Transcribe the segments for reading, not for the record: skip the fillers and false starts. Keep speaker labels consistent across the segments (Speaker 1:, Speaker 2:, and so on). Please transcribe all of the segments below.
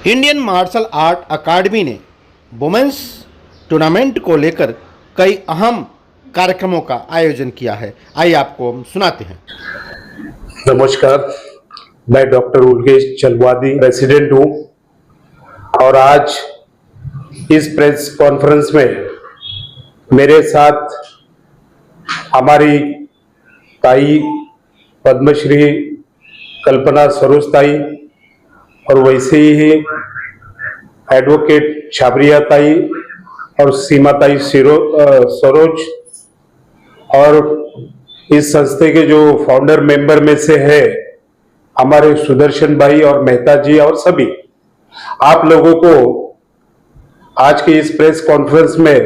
Speaker 1: Indian martial art अकादमी ने women's tournament को लेकर कई अहम कार्यक्रमों का आयोजन किया है। आइए आपको हम सुनाते हैं।
Speaker 2: नमस्कार, मैं डॉक्टर उल्केश चलवादी प्रेसिडेंट हूं और आज इस प्रेस कॉन्फ्रेंस में मेरे साथ हमारी ताई पद्मश्री कल्पना सरोज ताई और वैसे ही एडवोकेट छाबरिया ताई और सीमा ताई सरोज और इस संस्थे के जो फाउंडर मेंबर में से है हमारे सुदर्शन भाई और मेहता जी और सभी आप लोगों को आज के इस प्रेस कॉन्फ्रेंस में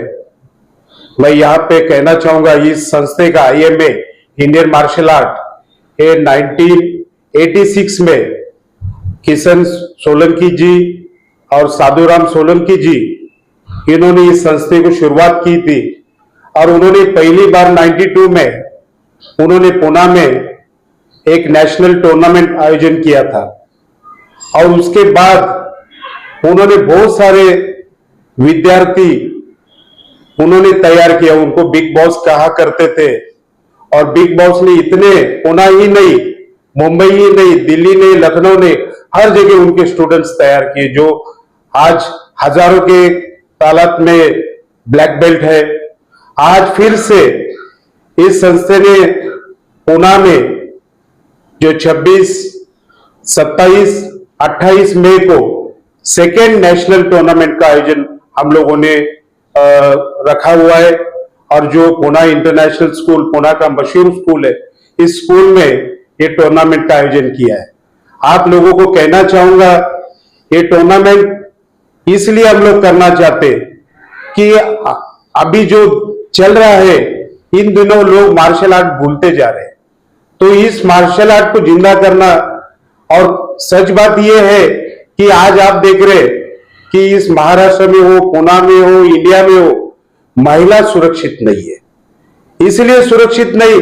Speaker 2: मैं यहाँ पे कहना चाहूंगा, इस संस्थे का IMA इंडियन मार्शल आर्ट ये 1986 में किशन सोलंकी जी और साधुराम सोलंकी जी इन्होंने इस संस्थे को शुरुआत की थी और उन्होंने पहली बार 92 में उन्होंने पुणे में एक नेशनल टूर्नामेंट आयोजन किया था और उसके बाद उन्होंने बहुत सारे विद्यार्थी उन्होंने तैयार किया। उनको बिग बॉस कहा करते थे और बिग बॉस ने इतने पुणे ही नहीं, मुंबई ही नहीं, दिल्ली नहीं, लखनऊ ने हर जगह उनके स्टूडेंट्स तैयार किए जो आज हजारों के तादाद में ब्लैक बेल्ट है। आज फिर से इस संस्था ने पुणे में जो 26, 27, 28 मई को सेकेंड नेशनल टूर्नामेंट का आयोजन हम लोगों ने रखा हुआ है और जो पुणे इंटरनेशनल स्कूल, पुणे का मशहूर स्कूल है, इस स्कूल में ये टूर्नामेंट का आयोजन किया है। आप लोगों को कहना चाहूंगा, ये टूर्नामेंट इसलिए हम लोग करना चाहते कि अभी जो चल रहा है इन दिनों लोग मार्शल आर्ट भूलते जा रहे हैं, तो इस मार्शल आर्ट को जिंदा करना। और सच बात यह है कि आज आप देख रहे कि इस महाराष्ट्र में हो, पुणे में हो, इंडिया में हो, महिला सुरक्षित नहीं है। इसलिए सुरक्षित नहीं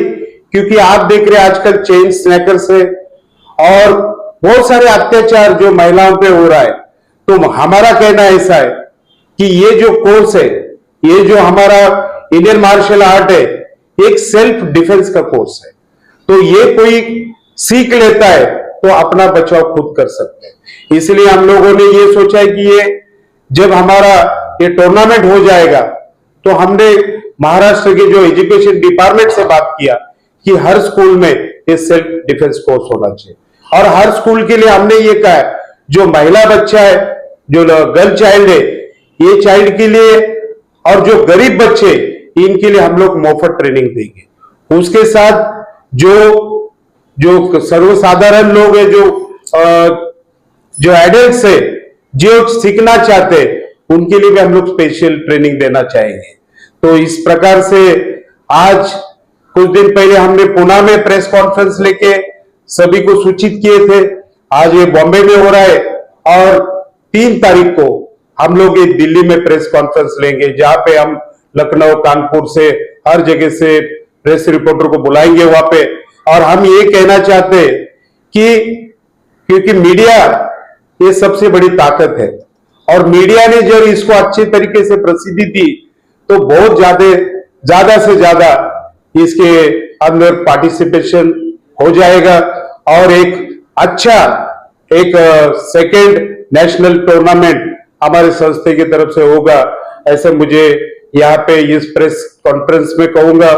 Speaker 2: क्योंकि आप देख रहे आजकल चेन स्नैकर से और बहुत सारे अत्याचार जो महिलाओं पे हो रहा है। तो हमारा कहना ऐसा है कि ये जो कोर्स है, ये जो हमारा इंडियन मार्शल आर्ट है, एक सेल्फ डिफेंस का कोर्स है। तो ये कोई सीख लेता है तो अपना बचाव खुद कर सकते हैं। इसलिए हम लोगों ने ये सोचा है कि ये जब हमारा ये टूर्नामेंट हो जाएगा तो हमने महाराष्ट्र के जो एजुकेशन डिपार्टमेंट से बात किया कि हर स्कूल में ये सेल्फ डिफेंस कोर्स होना चाहिए और हर स्कूल के लिए हमने ये कहा है जो महिला बच्चा है, जो गर्ल चाइल्ड है, ये चाइल्ड के लिए और जो गरीब बच्चे इनके लिए हम लोग मुफ्त ट्रेनिंग देंगे। उसके साथ जो सर्वसाधारण लोग है, जो एडल्ट्स है, जो सीखना चाहते हैं उनके लिए भी हम लोग स्पेशल ट्रेनिंग देना चाहेंगे। तो इस प्रकार से आज कुछ दिन पहले हमने पुणे में प्रेस कॉन्फ्रेंस लेके सभी को सूचित किए थे। आज ये बॉम्बे में हो रहा है और 3 तारीख को हम लोग ये दिल्ली में प्रेस कॉन्फ्रेंस लेंगे जहां पे हम लखनऊ, कानपुर से हर जगह से प्रेस रिपोर्टर को बुलाएंगे वहां पे। और हम ये कहना चाहते हैं कि क्योंकि मीडिया ये सबसे बड़ी ताकत है और मीडिया ने जब इसको अच्छे तरीके से प्रसिद्धि दी तो बहुत ज्यादा से ज्यादा इसके अंदर पार्टिसिपेशन हो जाएगा और एक अच्छा सेकेंड नेशनल टूर्नामेंट हमारे संस्था की तरफ से होगा, ऐसे मुझे यहाँ पे इस प्रेस कॉन्फ्रेंस में कहूंगा।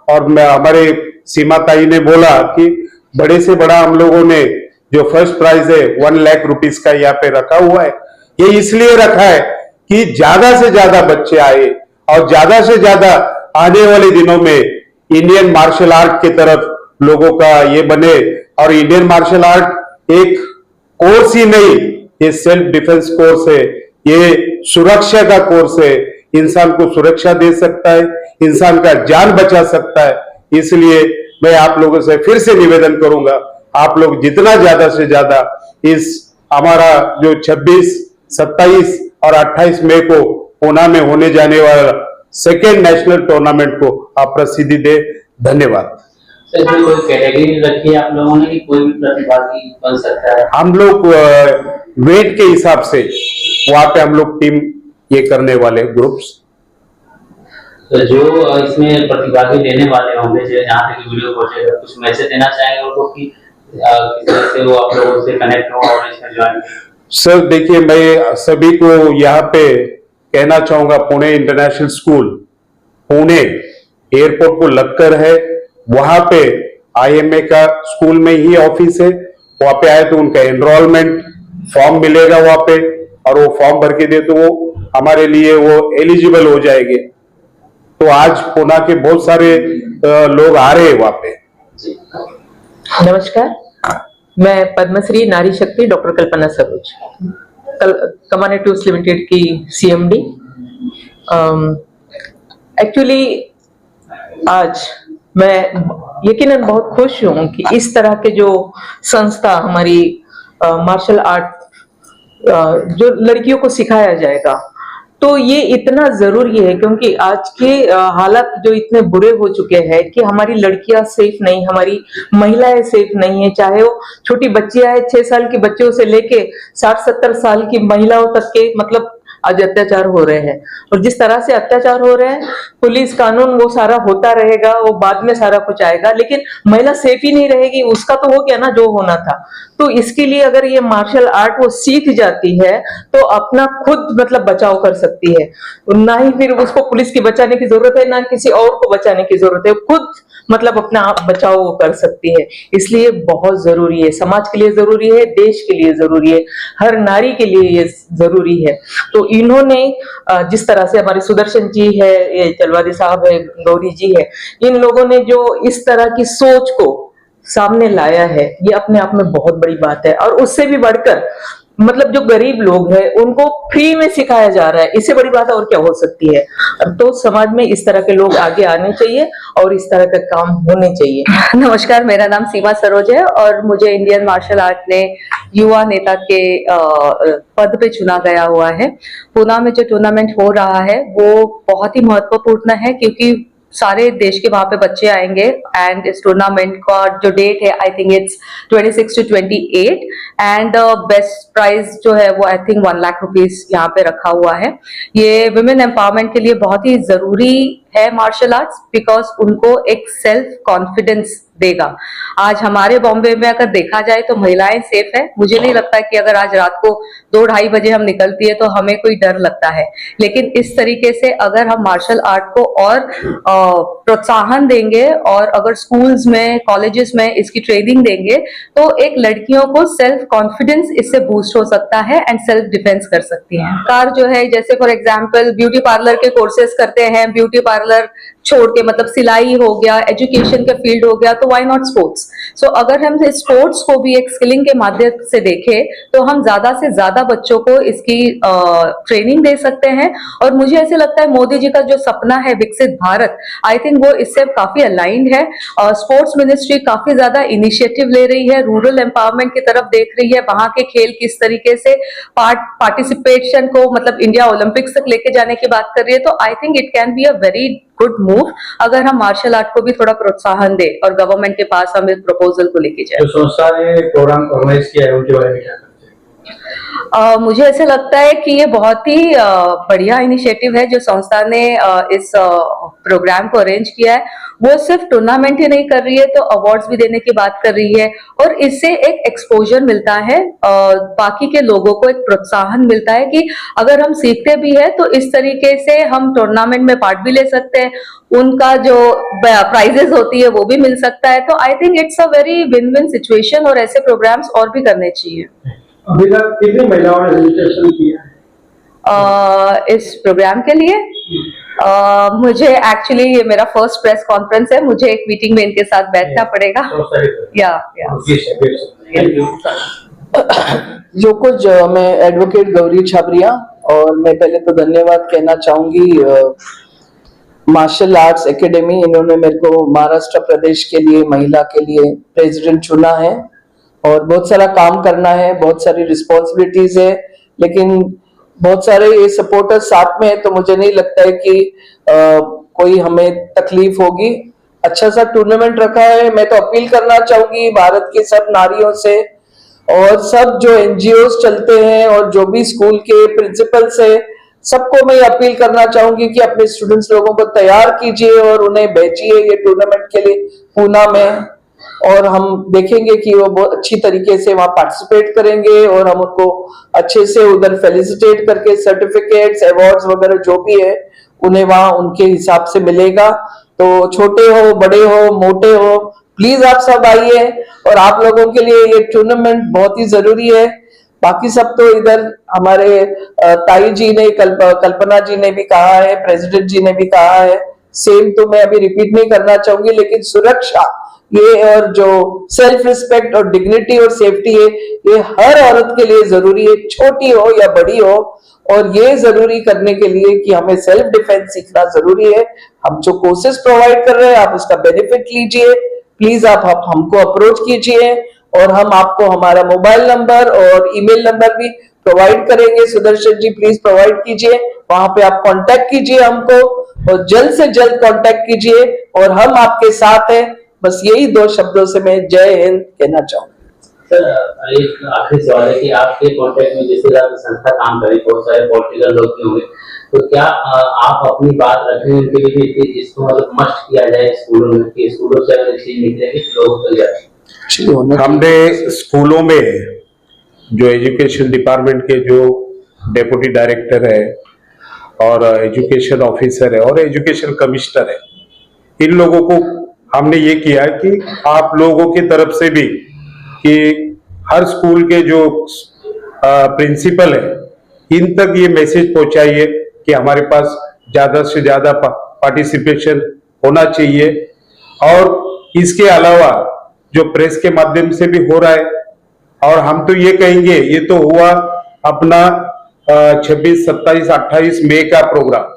Speaker 2: और मैं हमारे सीमा ताई ने बोला कि बड़े से बड़ा हम लोगों ने जो फर्स्ट प्राइज है 1 लाख रुपीस का यहाँ पे रखा हुआ है। ये इसलिए रखा है कि ज्यादा से ज्यादा बच्चे आए और ज्यादा से ज्यादा आने वाले दिनों में इंडियन मार्शल आर्ट की तरफ लोगों का ये बने। और इंडियन मार्शल आर्ट एक कोर्स ही नहीं, ये सेल्फ डिफेंस कोर्स है, ये सुरक्षा का कोर्स है, इंसान को सुरक्षा दे सकता है, इंसान का जान बचा सकता है। इसलिए मैं आप लोगों से फिर से निवेदन करूंगा, आप लोग जितना ज्यादा से ज्यादा इस हमारा जो 26, 27 और 28 मई को पुणे में होने जाने वाला सेकेंड नेशनल टूर्नामेंट को आप प्रसिद्धि दे। धन्यवाद।
Speaker 3: सर इसमें कोई कैटेगरी रखी है आप लोगों ने कि कोई भी प्रतिभागी बन सकता है?
Speaker 2: हम लोग वेट के हिसाब से वहां पे हम लोग टीम ये करने वाले ग्रुप्स।
Speaker 3: तो जो इसमें प्रतिभागी लेने वाले होंगे, जो यहाँ तक वीडियो पहुंचेगा, कुछ मैसेज देना चाहेंगे उनको कि किस तरह से वो आप लोगों से कनेक्ट हो और इसमें ज्वाइन करें?
Speaker 2: सर देखिए, मैं सभी को यहाँ पे कहना चाहूंगा, Pune international school Pune airport को लगकर है, वहां पे आईएमए का स्कूल में ही ऑफिस है। वहां पे आए तो उनका एनरोलमेंट फॉर्म मिलेगा वहां पे, और वो फॉर्म भर के दे तो वो हमारे लिए वो एलिजिबल हो जाएंगे। तो आज पुणे के बहुत सारे लोग आ रहे हैं वहां पे।
Speaker 4: नमस्कार, मैं पद्मश्री नारी शक्ति डॉक्टर कल्पना सरोज, कमाने टूल्स लिमिटेड की सीएमडी। एक्चुअली आज मैं यकीनन बहुत खुश हूं कि इस तरह के जो संस्था हमारी मार्शल आर्ट जो लड़कियों को सिखाया जाएगा, तो ये इतना जरूरी है क्योंकि आज के हालात जो इतने बुरे हो चुके हैं कि हमारी लड़कियां सेफ नहीं, हमारी महिलाएं सेफ नहीं है। चाहे वो छोटी बच्चियां हैं, 6 साल की बच्चों से लेके 60-70 साल की महिलाओं तक के मतलब आज अत्याचार हो रहे हैं। और जिस तरह से अत्याचार हो रहे हैं, पुलिस कानून वो सारा होता रहेगा, वो बाद में सारा कुछ आएगा, लेकिन महिला सेफ ही नहीं रहेगी। उसका तो हो गया ना जो होना था। तो इसके लिए अगर ये मार्शल आर्ट वो सीख जाती है तो अपना खुद मतलब बचाव कर सकती है। ना ही फिर उसको पुलिस की बचाने की जरूरत है, ना किसी और को बचाने की जरूरत है, खुद मतलब अपना आप बचाव वो कर सकती है। इसलिए बहुत जरूरी है, समाज के लिए जरूरी है, देश के लिए जरूरी है, हर नारी के लिए ये जरूरी है। तो इन्होंने जिस तरह से हमारे सुदर्शन जी है, ये चलवादी साहब है, गौरी जी है, इन लोगों ने जो इस तरह की सोच को सामने लाया है, ये अपने आप में बहुत बड़ी बात है। और उससे भी बढ़कर मतलब जो गरीब लोग हैं उनको फ्री में सिखाया जा रहा है, इससे बड़ी बात और क्या हो सकती है। तो समाज में इस तरह के लोग आगे आने चाहिए और इस तरह का काम होने चाहिए।
Speaker 5: नमस्कार, मेरा नाम सीमा सरोज है और मुझे इंडियन मार्शल आर्ट ने युवा नेता के पद पे चुना गया हुआ है। पूना में जो टूर्नामेंट हो रहा है वो बहुत ही महत्वपूर्ण है क्योंकि सारे देश के वहां पे बच्चे आएंगे एंड इस टूर्नामेंट का जो डेट है I think it's 26 to 28 and best prize जो है वो आई थिंक 1 लाख रुपीस यहाँ पे रखा हुआ है। ये वुमेन एम्पावरमेंट के लिए बहुत ही जरूरी है मार्शल आर्ट्स, बिकॉज उनको एक सेल्फ कॉन्फिडेंस देगा। आज हमारे बॉम्बे में अगर देखा जाए तो महिलाएं सेफ है। मुझे नहीं लगता कि अगर आज रात को 2-2:30 बजे हम निकलती है तो हमें कोई डर लगता है, लेकिन इस तरीके से अगर हम मार्शल आर्ट को और प्रोत्साहन देंगे और अगर स्कूल्स में कॉलेजेस में इसकी ट्रेनिंग देंगे तो एक लड़कियों को सेल्फ कॉन्फिडेंस इससे बूस्ट हो सकता है एंड सेल्फ डिफेंस कर सकती हैं। कार जो है जैसे फॉर एग्जांपल ब्यूटी पार्लर के कोर्सेज करते हैं, ब्यूटी पार्लर छोड़ के मतलब सिलाई हो गया, एजुकेशन का फील्ड हो गया, तो व्हाई नॉट स्पोर्ट्स। सो अगर हम स्पोर्ट्स को भी एक स्किलिंग के माध्यम से देखें तो हम ज्यादा से ज्यादा बच्चों को इसकी ट्रेनिंग दे सकते हैं। और मुझे ऐसे लगता है मोदी जी का जो सपना है विकसित भारत, आई थिंक वो इससे काफी अलाइंड है। स्पोर्ट्स मिनिस्ट्री काफी ज्यादा इनिशिएटिव ले रही है, रूरल एम्पावरमेंट की तरफ देख रही है, वहां के खेल किस तरीके से पार्टिसिपेशन को मतलब इंडिया ओलंपिक्स तक लेके जाने की बात कर रही है। तो I think it can be a very good move अगर हम मार्शल आर्ट को भी थोड़ा प्रोत्साहन दे और गवर्नमेंट के पास हम इस प्रपोजल को लेके जाए।
Speaker 3: जो संस्था ने प्रोग्राम ऑर्गेनाइज किया है उनके बारे में क्या करते हैं?
Speaker 5: मुझे ऐसे लगता है कि ये बहुत ही बढ़िया इनिशिएटिव है जो संस्था ने इस प्रोग्राम को अरेंज किया है। वो सिर्फ टूर्नामेंट ही नहीं कर रही है तो अवार्ड्स भी देने की बात कर रही है और इससे एक एक्सपोजर मिलता है, बाकी के लोगों को एक प्रोत्साहन मिलता है कि अगर हम सीखते भी है तो इस तरीके से हम टूर्नामेंट में पार्ट भी ले सकते हैं, उनका जो प्राइजेस होती है वो भी मिल सकता है। तो आई think it's a very win win situation और ऐसे प्रोग्राम्स और भी करने चाहिए।
Speaker 6: अभी तक कितनी महिलाओं ने रजिस्ट्रेशन किया है
Speaker 5: इस प्रोग्राम के लिए? मुझे एक्चुअली ये मेरा फर्स्ट प्रेस कॉन्फ्रेंस है, मुझे एक मीटिंग में इनके साथ बैठना पड़ेगा। या
Speaker 4: जो कुछ मैं एडवोकेट गौरी छाबरिया, और मैं पहले तो धन्यवाद कहना चाहूंगी मार्शल आर्ट्स एकेडमी, इन्होंने मेरे को महाराष्ट्र प्रदेश के लिए महिला के लिए प्रेसिडेंट चुना है और बहुत सारा काम करना है, बहुत सारी रिस्पॉन्सिबिलिटीज है, लेकिन बहुत सारे ये सपोर्टर्स साथ में है तो मुझे नहीं लगता है कि कोई हमें तकलीफ होगी।
Speaker 7: अच्छा सा टूर्नामेंट रखा है। मैं तो अपील करना चाहूंगी भारत की सब नारियों से और सब जो एनजीओस चलते हैं और जो भी स्कूल के प्रिंसिपल्स है, सबको मैं अपील करना चाहूंगी कि अपने स्टूडेंट्स लोगों को तैयार कीजिए और उन्हें भेजिए ये टूर्नामेंट के लिए पूना में। और हम देखेंगे कि वो बहुत अच्छी तरीके से वहां पार्टिसिपेट करेंगे और हम उनको अच्छे से उधर फेलिसिटेट करके सर्टिफिकेट्स अवार्ड्स वगैरह जो भी है उन्हें वहां उनके हिसाब से मिलेगा। तो छोटे हो बड़े हो मोटे हो, प्लीज आप सब आइए और आप लोगों के लिए ये टूर्नामेंट बहुत ही जरूरी है। बाकी सब तो इधर हमारे ताई जी ने कल्पना जी ने भी कहा है, प्रेसिडेंट जी ने भी कहा है, सेम तो मैं अभी रिपीट नहीं करना चाहूंगी, लेकिन सुरक्षा ये और जो सेल्फ रिस्पेक्ट और डिग्निटी और सेफ्टी है ये हर औरत के लिए जरूरी है, छोटी हो या बड़ी हो। और ये जरूरी करने के लिए कि हमें सेल्फ डिफेंस सीखना जरूरी है। हम जो कोर्सेज प्रोवाइड कर रहे हैं आप उसका बेनिफिट लीजिए, प्लीज आप हमको अप्रोच कीजिए और हम आपको हमारा मोबाइल नंबर और ईमेल नंबर भी प्रोवाइड करेंगे। सुदर्शन जी प्लीज प्रोवाइड कीजिए, वहां पे आप कांटेक्ट कीजिए हमको और जल्द से जल्द कांटेक्ट कीजिए और हम आपके साथ हैं। बस यही 2 शब्दों से मैं जय हिंद कहना चाहूंगा।
Speaker 3: सर एक आखिरी सवाल है कि आपके कॉन्टेक्ट में जिस तरह की संस्था काम करे, बहुत सारे पॉलिटिकल लोग भी होंगे, तो क्या आप अपनी बात रखें उनके लिए कि इसको मतलब मस्ट किया जाए स्कूलों में, कि स्कूलों से अगर चीज निकलेगी तो लोगों तक जाए?
Speaker 2: हमने स्कूलों में जो एजुकेशन डिपार्टमेंट के जो डेप्यूटी डायरेक्टर है और एजुकेशन ऑफिसर है और एजुकेशन कमिश्नर है, इन लोगों को हमने ये किया कि आप लोगों की तरफ से भी कि हर स्कूल के जो प्रिंसिपल है इन तक ये मैसेज पहुंचाइए कि हमारे पास ज्यादा से ज्यादा पार्टिसिपेशन होना चाहिए। और इसके अलावा जो प्रेस के माध्यम से भी हो रहा है, और हम तो ये कहेंगे ये तो हुआ अपना 26, 27, 28 मई का प्रोग्राम,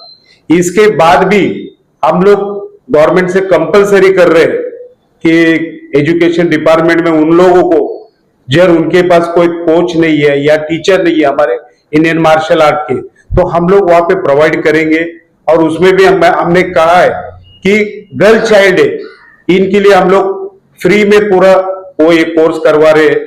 Speaker 2: इसके बाद भी हम लोग गवर्नमेंट से कंपलसरी कर रहे हैं कि एजुकेशन डिपार्टमेंट में उन लोगों को जब उनके पास कोई कोच नहीं है या टीचर नहीं है हमारे इंडियन मार्शल आर्ट के, तो हम लोग वहां पे प्रोवाइड करेंगे। और उसमें भी हमने कहा है कि गर्ल चाइल्ड है इनके लिए हम लोग फ्री में पूरा वो ये कोर्स करवा रहे हैं।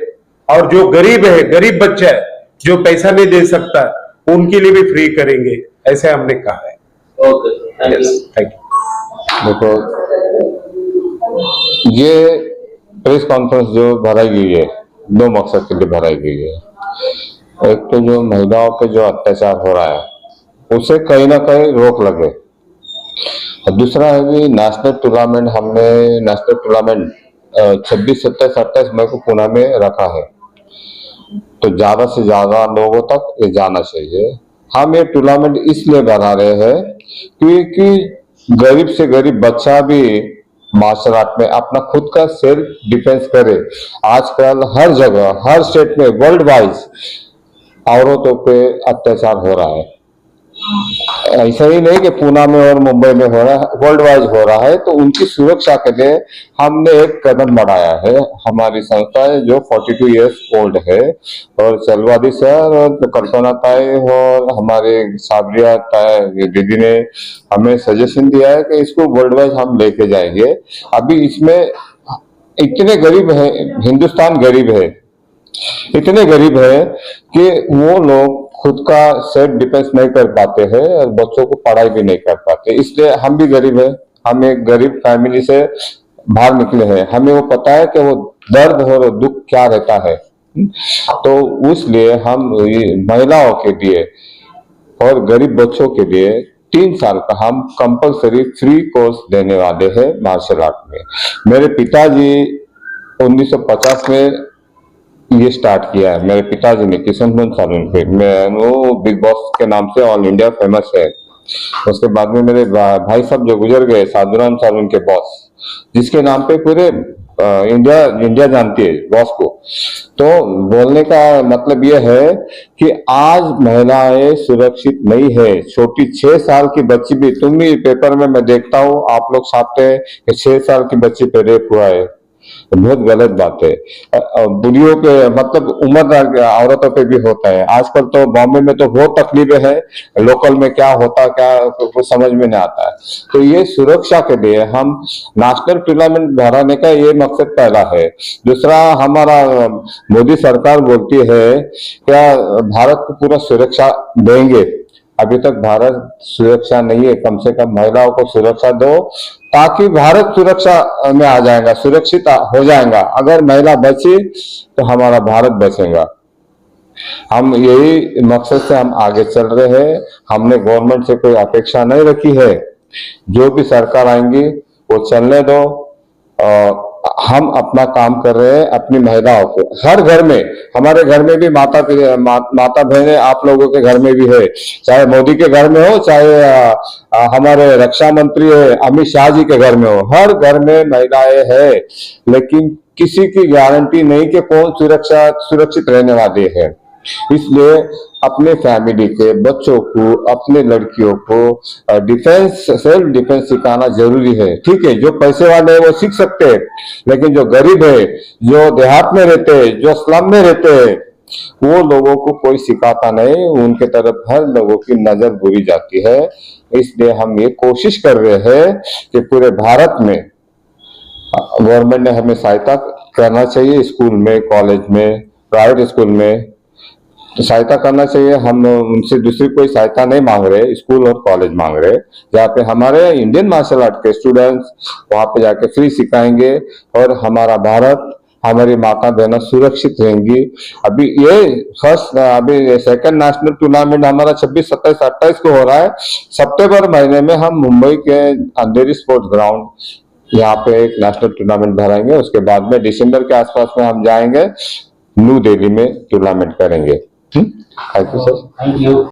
Speaker 2: और जो गरीब है, गरीब बच्चा है जो पैसा नहीं दे सकता, उनके लिए भी फ्री करेंगे, ऐसे हमने कहा है।
Speaker 3: Okay,
Speaker 2: thank you.
Speaker 8: देखो, ये प्रेस कॉन्फ्रेंस जो भराई गई है 2 मकसद के लिए भराई गई है। एक तो जो महिलाओं पे जो अत्याचार हो रहा है उसे कहीं ना कहीं रोक लगे, और दूसरा है कि नेशनल टूर्नामेंट, हमने नेशनल टूर्नामेंट 26, 27, 28 मई को पुणे में रखा है, तो ज्यादा से ज्यादा लोगों तक ये जाना चाहिए। हम ये टूर्नामेंट इसलिए बना रहे हैं क्योंकि गरीब से गरीब बच्चा भी मार्शल आर्ट में अपना खुद का सेल्फ डिफेंस करे। आजकल हर जगह, हर स्टेट में वर्ल्ड वाइज औरतों पे अत्याचार हो रहा है। ऐसा ही नहीं कि पुणे में और मुंबई में हो रहा है, वर्ल्ड वाइज हो रहा है। तो उनकी सुरक्षा के लिए हमने एक कदम बढ़ाया है। हमारी संस्था है जो 42 इयर्स ओल्ड है, और चलवादी सर और कल्पना ताई और हमारे साबरिया ताई दीदी ने हमें सजेशन दिया है कि इसको वर्ल्ड वाइज हम लेके जाएंगे। अभी इसमें इतने गरीब है, हिंदुस्तान गरीब है, इतने गरीब है कि वो लोग खुद का सेल्फ डिफेंस नहीं कर पाते हैं और बच्चों को पढ़ाई भी नहीं कर पाते। इसलिए हम भी गरीब है, हम एक गरीब फैमिली से बाहर निकले हैं, हमें वो पता है कि वो दर्द और दुख क्या रहता है। तो इसलिए हम महिलाओं के लिए और गरीब बच्चों के लिए 3 साल का हम कंपलसरी फ्री कोर्स देने वाले हैं मार्शल आर्ट में। मेरे पिताजी 1950 में ये स्टार्ट किया है, मेरे पिताजी ने किशन मोहन सालून पे, मैं वो बिग बॉस के नाम से ऑल इंडिया फेमस है। उसके बाद में मेरे भाई साहब जो गुजर गए, साधुराम सालून के बॉस, जिसके नाम पे पूरे इंडिया जानती है बॉस को। तो बोलने का मतलब ये है कि आज महिलाएं सुरक्षित नहीं है। छोटी 6 साल की बच्ची भी, तुम भी पेपर में मैं देखता हूँ आप लोग छापते हैं कि 6 साल की बच्ची पे रेप हुआ है, तो बहुत गलत बात है। बुढ़ियों पे मतलब उम्र औरतों पे भी होता है। आजकल तो बॉम्बे में तो बहुत तकलीफें हैं, लोकल में क्या होता क्या कुछ समझ में नहीं आता है। तो ये सुरक्षा के लिए हम नेशनल टूर्नामेंट बढ़ाने का ये मकसद पहला है। दूसरा, हमारा मोदी सरकार बोलती है क्या भारत को पूरा सुरक्षा देंगे। अभी तक भारत सुरक्षा नहीं है, कम से कम महिलाओं को सुरक्षा दो ताकि भारत सुरक्षा में आ जाएगा, सुरक्षित हो जाएगा। अगर महिला बची तो हमारा भारत बचेगा। हम यही मकसद से हम आगे चल रहे हैं। हमने गवर्नमेंट से कोई अपेक्षा नहीं रखी है, जो भी सरकार आएंगी वो चलने दो। हम अपना काम कर रहे हैं अपनी महिलाओं को हर घर में, हमारे घर में भी माता बहनें आप लोगों के घर में भी है, चाहे मोदी के घर में हो, चाहे हमारे रक्षा मंत्री है अमित शाह जी के घर में हो, हर घर में महिलाएं है। लेकिन किसी की गारंटी नहीं कि कौन सुरक्षित रहने वाले हैं। इसलिए अपने फैमिली के बच्चों को, अपने लड़कियों को डिफेंस, सेल्फ डिफेंस सिखाना जरूरी है। ठीक है, जो पैसे वाले हैं वो सीख सकते हैं, लेकिन जो गरीब है, जो देहात में रहते हैं, जो स्लम में रहते हैं, वो लोगों को कोई सिखाता नहीं। उनके तरफ हर लोगों की नजर बुरी जाती है। इसलिए हम ये कोशिश कर रहे हैं कि पूरे भारत में गवर्नमेंट ने हमें सहायता करना चाहिए। स्कूल में, कॉलेज में, प्राइवेट स्कूल में तो सहायता करना चाहिए। हम उनसे दूसरी कोई सहायता नहीं मांग रहे, स्कूल और कॉलेज मांग रहे, जहाँ पे हमारे इंडियन मार्शल आर्ट के स्टूडेंट्स वहां पे जाके फ्री सिखाएंगे और हमारा भारत, हमारी माता बहना सुरक्षित रहेंगी। अभी सेकंड नेशनल टूर्नामेंट हमारा 26, 27, 28 को हो रहा है। सितंबर महीने में हम मुंबई के अंधेरी स्पोर्ट्स ग्राउंड यहाँ पे एक नेशनल टूर्नामेंट भराएंगे। उसके बाद में दिसंबर के आसपास में हम जाएंगे, न्यू दिल्ली में टूर्नामेंट करेंगे। Thank you sir.
Speaker 3: Thank you.